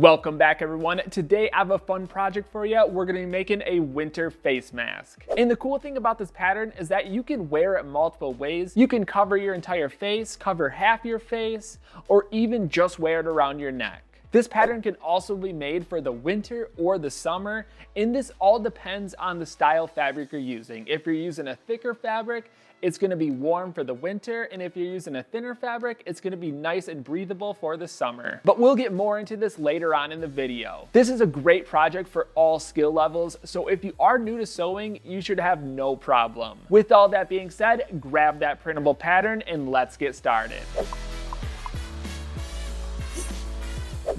Welcome back, everyone. Today I have a fun project for you. We're going to be making a winter face mask. And the cool thing about this pattern is that you can wear it multiple ways. You can cover your entire face, cover half your face, or even just wear it around your neck. This pattern can also be made for the winter or the summer, and this all depends on the style fabric you're using. If you're using a thicker fabric, it's going to be warm for the winter, and if you're using a thinner fabric, it's going to be nice and breathable for the summer. But we'll get more into this later on in the video. This is a great project for all skill levels, so if you are new to sewing, you should have no problem. With all that being said, grab that printable pattern and let's get started.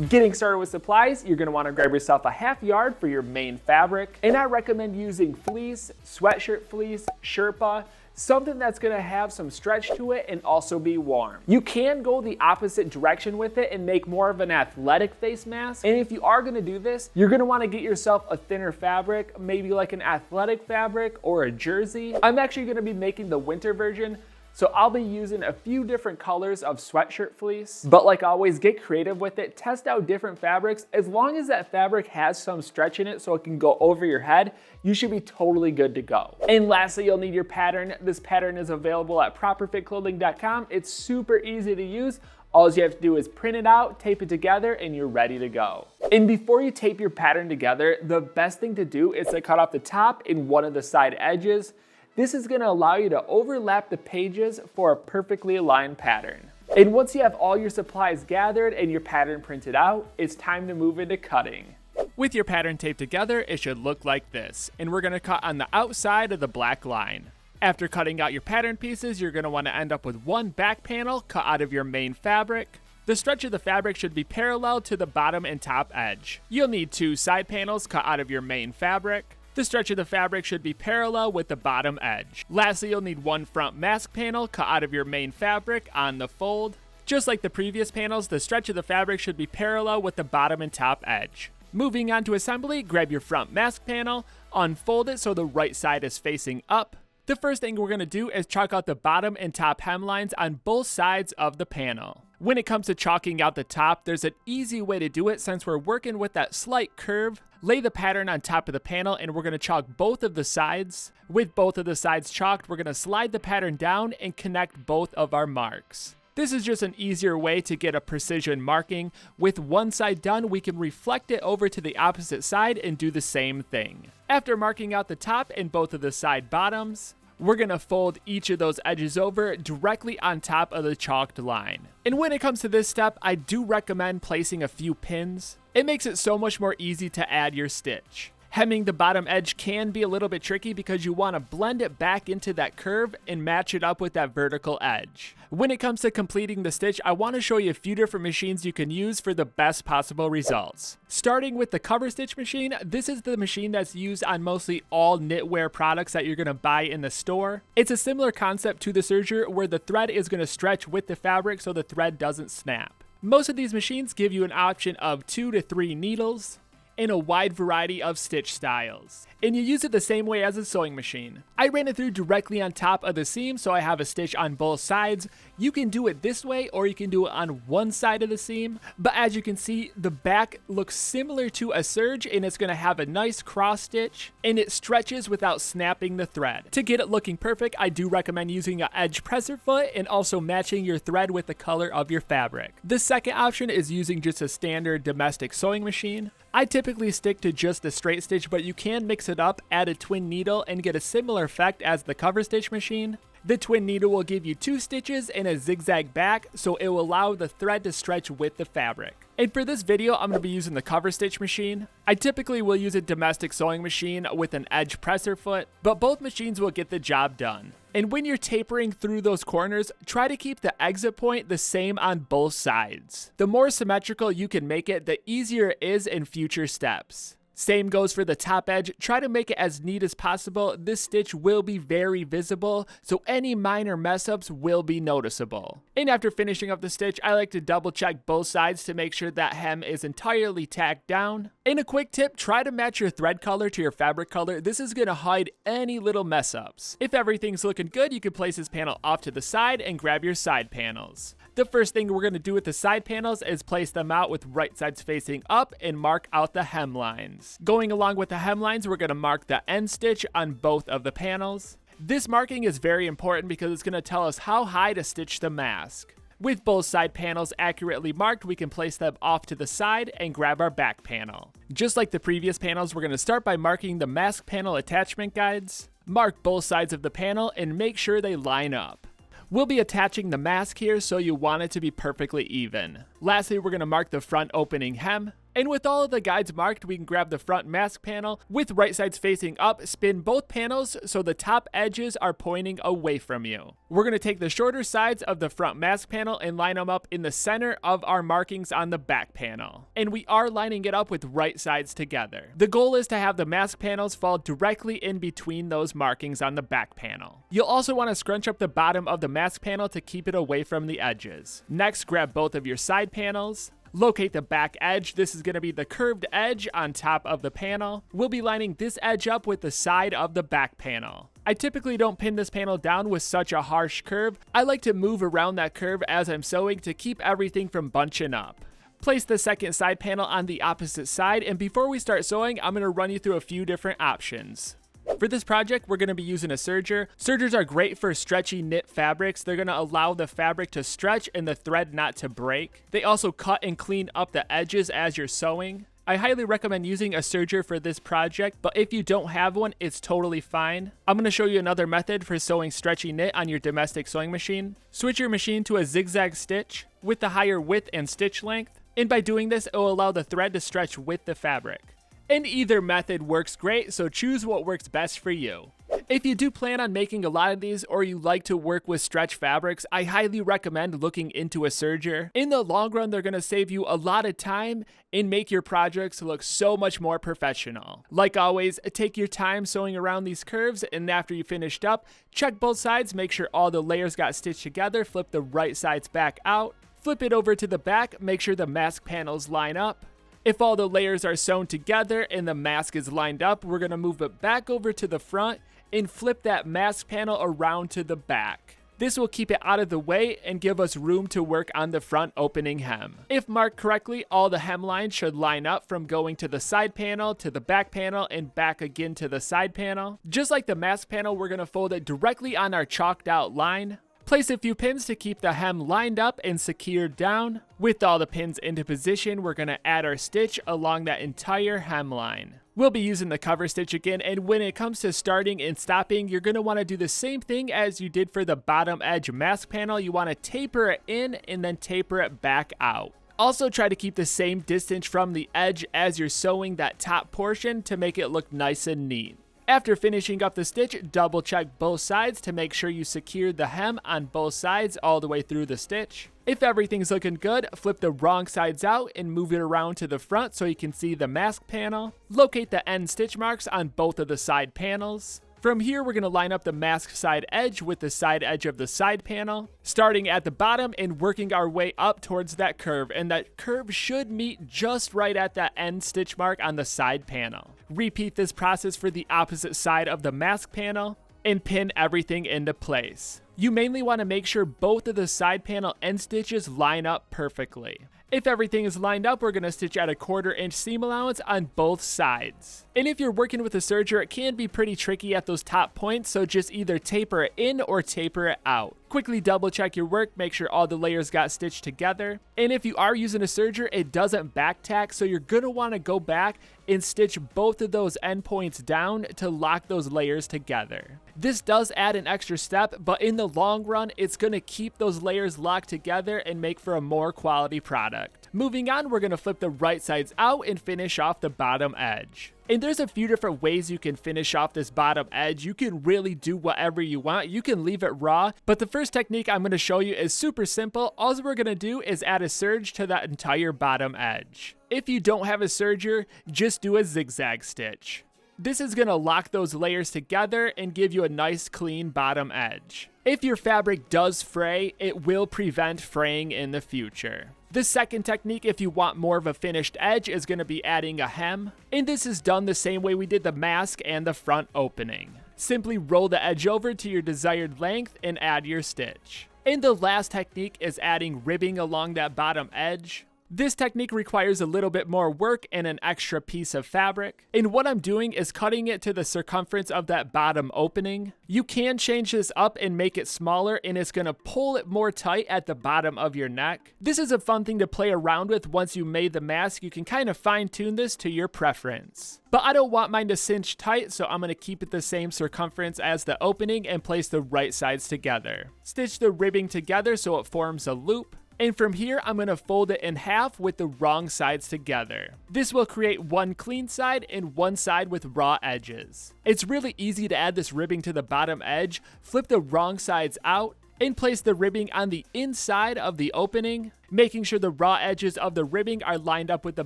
Getting started with supplies, you're going to want to grab yourself a half yard for your main fabric, and I recommend using fleece, sweatshirt fleece, sherpa, something that's going to have some stretch to it and also be warm. You can go the opposite direction with it and make more of an athletic face mask, and if you are going to do this, you're going to want to get yourself a thinner fabric, maybe like an athletic fabric or a jersey. I'm actually going to be making the winter version, so I'll be using a few different colors of sweatshirt fleece, but like always, get creative with it, test out different fabrics. As long as that fabric has some stretch in it so it can go over your head, you should be totally good to go. And lastly, you'll need your pattern. This pattern is available at properfitclothing.com. It's super easy to use. All you have to do is print it out, tape it together, and you're ready to go. And before you tape your pattern together, the best thing to do is to cut off the top and one of the side edges. This is going to allow you to overlap the pages for a perfectly aligned pattern. And once you have all your supplies gathered and your pattern printed out, it's time to move into cutting. With your pattern taped together, it should look like this, and we're going to cut on the outside of the black line. After cutting out your pattern pieces, you're going to want to end up with one back panel cut out of your main fabric. The stretch of the fabric should be parallel to the bottom and top edge. You'll need two side panels cut out of your main fabric. The stretch of the fabric should be parallel with the bottom edge. Lastly, you'll need one front mask panel cut out of your main fabric on the fold. Just like the previous panels, the stretch of the fabric should be parallel with the bottom and top edge. Moving on to assembly, grab your front mask panel, unfold it so the right side is facing up. The first thing we're going to do is chalk out the bottom and top hemlines on both sides of the panel. When it comes to chalking out the top, there's an easy way to do it since we're working with that slight curve. Lay the pattern on top of the panel and we're going to chalk both of the sides. With both of the sides chalked, we're going to slide the pattern down and connect both of our marks. This is just an easier way to get a precision marking. With one side done, we can reflect it over to the opposite side and do the same thing. After marking out the top and both of the side bottoms, we're going to fold each of those edges over directly on top of the chalked line. And when it comes to this step, I do recommend placing a few pins. It makes it so much more easy to add your stitch. Hemming the bottom edge can be a little bit tricky because you want to blend it back into that curve and match it up with that vertical edge. When it comes to completing the stitch, I want to show you a few different machines you can use for the best possible results. Starting with the cover stitch machine, this is the machine that's used on mostly all knitwear products that you're going to buy in the store. It's a similar concept to the serger where the thread is going to stretch with the fabric so the thread doesn't snap. Most of these machines give you an option of 2 to 3 needles in a wide variety of stitch styles, and you use it the same way as a sewing machine. I ran it through directly on top of the seam so I have a stitch on both sides. You can do it this way or you can do it on one side of the seam, but as you can see, the back looks similar to a serge and it's going to have a nice cross stitch and it stretches without snapping the thread. To get it looking perfect, I do recommend using an edge presser foot and also matching your thread with the color of your fabric. The second option is using just a standard domestic sewing machine. I typically stick to just the straight stitch, but you can mix it up, add a twin needle, and get a similar effect as the cover stitch machine. The twin needle will give you 2 stitches and a zigzag back, so it will allow the thread to stretch with the fabric. And for this video, I'm going to be using the cover stitch machine. I typically will use a domestic sewing machine with an edge presser foot, but both machines will get the job done. And when you're tapering through those corners, try to keep the exit point the same on both sides. The more symmetrical you can make it, the easier it is in future steps. Same goes for the top edge. Try to make it as neat as possible. This stitch will be very visible, so any minor mess ups will be noticeable. And after finishing up the stitch, I like to double check both sides to make sure that hem is entirely tacked down. And a quick tip, try to match your thread color to your fabric color. This is going to hide any little mess ups. If everything's looking good, you can place this panel off to the side and grab your side panels. The first thing we're going to do with the side panels is place them out with right sides facing up and mark out the hem lines. Going along with the hem lines, we're going to mark the end stitch on both of the panels. This marking is very important because it's going to tell us how high to stitch the mask. With both side panels accurately marked, we can place them off to the side and grab our back panel. Just like the previous panels, we're going to start by marking the mask panel attachment guides. Mark both sides of the panel and make sure they line up. We'll be attaching the mask here, so you want it to be perfectly even. Lastly, we're going to mark the front opening hem. And with all of the guides marked, we can grab the front mask panel. With right sides facing up, spin both panels so the top edges are pointing away from you. We're going to take the shorter sides of the front mask panel and line them up in the center of our markings on the back panel. And we are lining it up with right sides together. The goal is to have the mask panels fall directly in between those markings on the back panel. You'll also want to scrunch up the bottom of the mask panel to keep it away from the edges. Next, grab both of your side panels. Locate the back edge. This is going to be the curved edge on top of the panel. We'll be lining this edge up with the side of the back panel. I typically don't pin this panel down with such a harsh curve. I like to move around that curve as I'm sewing to keep everything from bunching up. Place the second side panel on the opposite side, and before we start sewing, I'm going to run you through a few different options. For this project, we're going to be using a serger. Sergers are great for stretchy knit fabrics. They're going to allow the fabric to stretch and the thread not to break. They also cut and clean up the edges as you're sewing. I highly recommend using a serger for this project, but if you don't have one, it's totally fine. I'm going to show you another method for sewing stretchy knit on your domestic sewing machine. Switch your machine to a zigzag stitch with the higher width and stitch length, and by doing this, it will allow the thread to stretch with the fabric. And either method works great, so choose what works best for you. If you do plan on making a lot of these, or you like to work with stretch fabrics, I highly recommend looking into a serger. In the long run, they're going to save you a lot of time and make your projects look so much more professional. Like always, take your time sewing around these curves, and after you finished up, check both sides, make sure all the layers got stitched together, flip the right sides back out, flip it over to the back, make sure the mask panels line up. If all the layers are sewn together and the mask is lined up, we're going to move it back over to the front and flip that mask panel around to the back. This will keep it out of the way and give us room to work on the front opening hem. If marked correctly, all the hem lines should line up from going to the side panel to the back panel and back again to the side panel. Just like the mask panel, we're going to fold it directly on our chalked out line. Place a few pins to keep the hem lined up and secured down. With all the pins into position, we're going to add our stitch along that entire hem line. We'll be using the cover stitch again, and when it comes to starting and stopping, you're going to want to do the same thing as you did for the bottom edge mask panel. You want to taper it in and then taper it back out. Also, try to keep the same distance from the edge as you're sewing that top portion to make it look nice and neat. After finishing up the stitch, double check both sides to make sure you secured the hem on both sides all the way through the stitch. If everything's looking good, flip the wrong sides out and move it around to the front so you can see the mask panel. Locate the end stitch marks on both of the side panels. From here, we're going to line up the mask side edge with the side edge of the side panel, starting at the bottom and working our way up towards that curve, and that curve should meet just right at that end stitch mark on the side panel. Repeat this process for the opposite side of the mask panel and pin everything into place. You mainly want to make sure both of the side panel end stitches line up perfectly. If everything is lined up, we're going to stitch at a 1/4 inch seam allowance on both sides. And if you're working with a serger, it can be pretty tricky at those top points, so just either taper it in or taper it out. Quickly double check your work, make sure all the layers got stitched together. And if you are using a serger, it doesn't back tack, so you're going to want to go back and stitch both of those endpoints down to lock those layers together. This does add an extra step, but in the long run, it's going to keep those layers locked together and make for a more quality product. Moving on, we're going to flip the right sides out and finish off the bottom edge. And there's a few different ways you can finish off this bottom edge. You can really do whatever you want. You can leave it raw, but the first technique I'm going to show you is super simple. All we're going to do is add a serge to that entire bottom edge. If you don't have a serger, just do a zigzag stitch. This is going to lock those layers together and give you a nice clean bottom edge. If your fabric does fray, it will prevent fraying in the future. The second technique, if you want more of a finished edge, is going to be adding a hem. And this is done the same way we did the mask and the front opening. Simply roll the edge over to your desired length and add your stitch. And the last technique is adding ribbing along that bottom edge. This technique requires a little bit more work and an extra piece of fabric. And what I'm doing is cutting it to the circumference of that bottom opening. You can change this up and make it smaller, and it's going to pull it more tight at the bottom of your neck. This is a fun thing to play around with once you made the mask. You can kind of fine tune this to your preference. But I don't want mine to cinch tight, so I'm going to keep it the same circumference as the opening and place the right sides together. Stitch the ribbing together so it forms a loop. And from here, I'm going to fold it in half with the wrong sides together. This will create one clean side and one side with raw edges. It's really easy to add this ribbing to the bottom edge. Flip the wrong sides out and place the ribbing on the inside of the opening, making sure the raw edges of the ribbing are lined up with the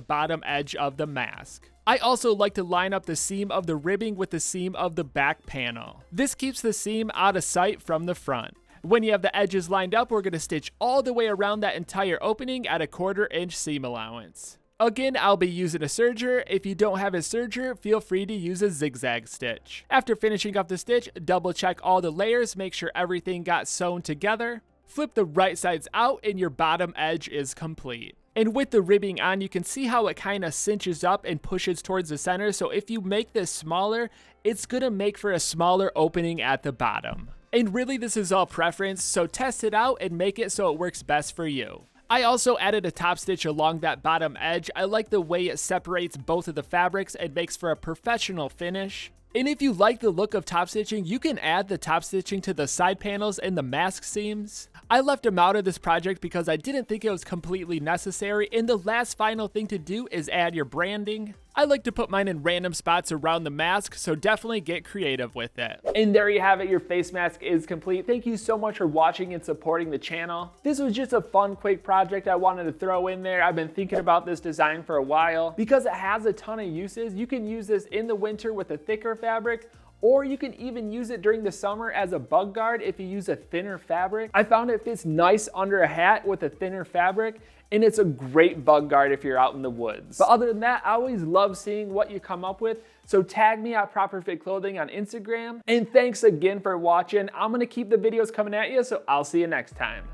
bottom edge of the mask. I also like to line up the seam of the ribbing with the seam of the back panel. This keeps the seam out of sight from the front. When you have the edges lined up, we're going to stitch all the way around that entire opening at a 1/4 inch seam allowance. Again, I'll be using a serger. If you don't have a serger, feel free to use a zigzag stitch. After finishing up the stitch, double check all the layers, make sure everything got sewn together. Flip the right sides out and your bottom edge is complete. And with the ribbing on, you can see how it kind of cinches up and pushes towards the center. So if you make this smaller, it's going to make for a smaller opening at the bottom. And really, this is all preference, so test it out and make it so it works best for you. I also added a top stitch along that bottom edge. I like the way it separates both of the fabrics and makes for a professional finish. And if you like the look of top stitching, you can add the top stitching to the side panels and the mask seams. I left them out of this project because I didn't think it was completely necessary, and the last final thing to do is add your branding. I like to put mine in random spots around the mask, so definitely get creative with it. And there you have it, your face mask is complete. Thank you so much for watching and supporting the channel. This was just a fun, quick project I wanted to throw in there. I've been thinking about this design for a while. Because it has a ton of uses, you can use this in the winter with a thicker fabric, or you can even use it during the summer as a bug guard if you use a thinner fabric. I found it fits nice under a hat with a thinner fabric, and it's a great bug guard if you're out in the woods. But other than that, I always love seeing what you come up with, so tag me at Properfit Clothing on Instagram. And thanks again for watching. I'm gonna keep the videos coming at you, so I'll see you next time.